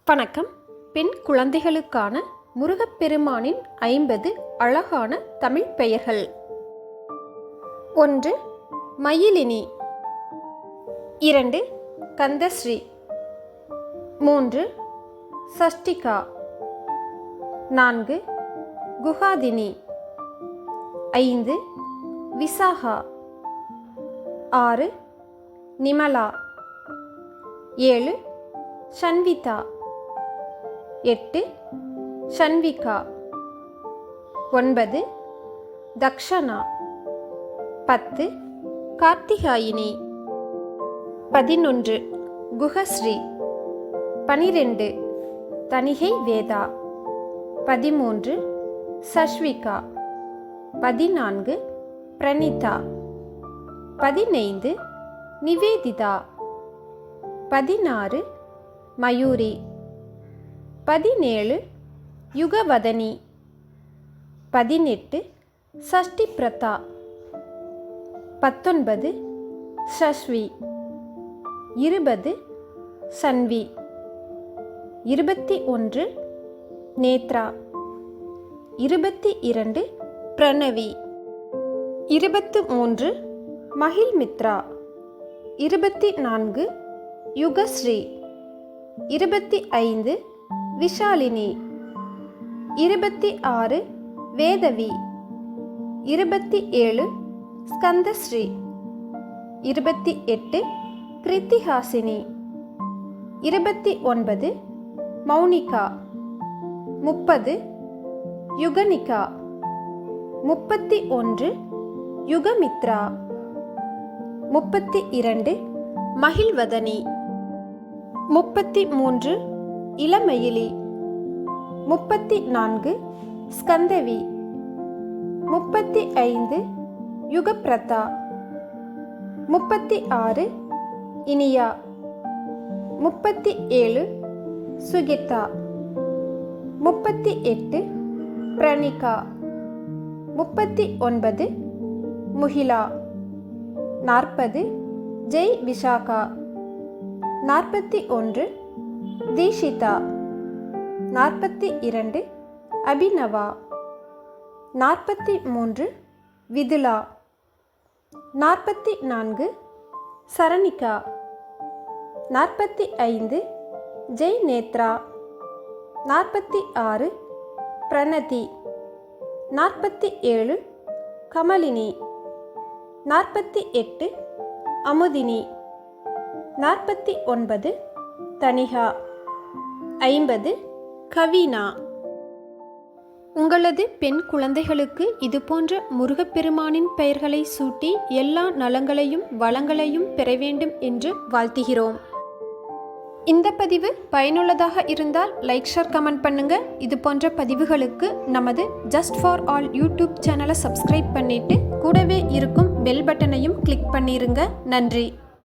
வணக்கம். பெண் குழந்தைகளுக்கான முருகப்பெருமானின் 50 அழகான தமிழ் பெயர்கள். 1. மயிலினி. 2. கந்தஸ்ரீ. 3. சஷ்டிகா. 4. குஹாதினி. 5. விசாகா. 6. நிமலா. 7. ஷன்விதா. 8. ஷன்விகா. 9. தக்ஷணா. 10. கார்த்திகாயினி. 11. குஹஸ்ரீ. 12. தனிகை வேதா. 13. சஷ்விகா. 14. பிரணிதா. 15. நிவேதிதா. 16. மயூரி. 17. யுகவதனி. 18. சஷ்டி பிரதா. 19. சஷ்வி. 20. சன்வி. 21. நேத்ரா. 22. பிரணவி. 23. மகிழ்மித்ரா. 24. யுகஸ்ரீ. 25. விஷாலினி. 26. வேதவி. 27. ஸ்கந்தஸ்ரீ. 28. கிருத்திஹாசினி. 29. மௌனிகா. 30. யுகனிகா. 31. யுகமித்ரா. 32. மகிழ்வதனி. 33. இளமயிலி. 34. ஸ்கந்தவி. 35. யுகப்பிரதா. 36. இனியா. 37. சுகிதா. 38. பிரணிகா. 39. முகிலா. 40. ஜெய் விஷாகா. 41. தீஷிதா. 42. அபிநவா. 43. விதுலா. 44. சரணிகா. 45. ஜெய் நேத்ரா. 46. பிரணதி. 47. கமலினி. 48. அமுதினி. 49. தனிகா. 50. கவினா. உங்களது பெண் குழந்தைகளுக்கு இதுபோன்ற முருகப்பெருமானின் பெயர்களை சூட்டி எல்லா நலங்களையும் வளங்களையும் பெற வேண்டும் என்று வாழ்த்துகிறோம். இந்த பதிவு பயனுள்ளதாக இருந்தால் லைக், ஷேர், கமெண்ட் பண்ணுங்க. இது போன்ற பதிவுகளுக்கு நமது ஜஸ்ட் ஃபார் ஆல் யூடியூப் சேனலை சப்ஸ்கிரைப் பண்ணிட்டு கூடவே இருக்கும் பெல் பட்டனையும் கிளிக் பண்ணிருங்க. நன்றி.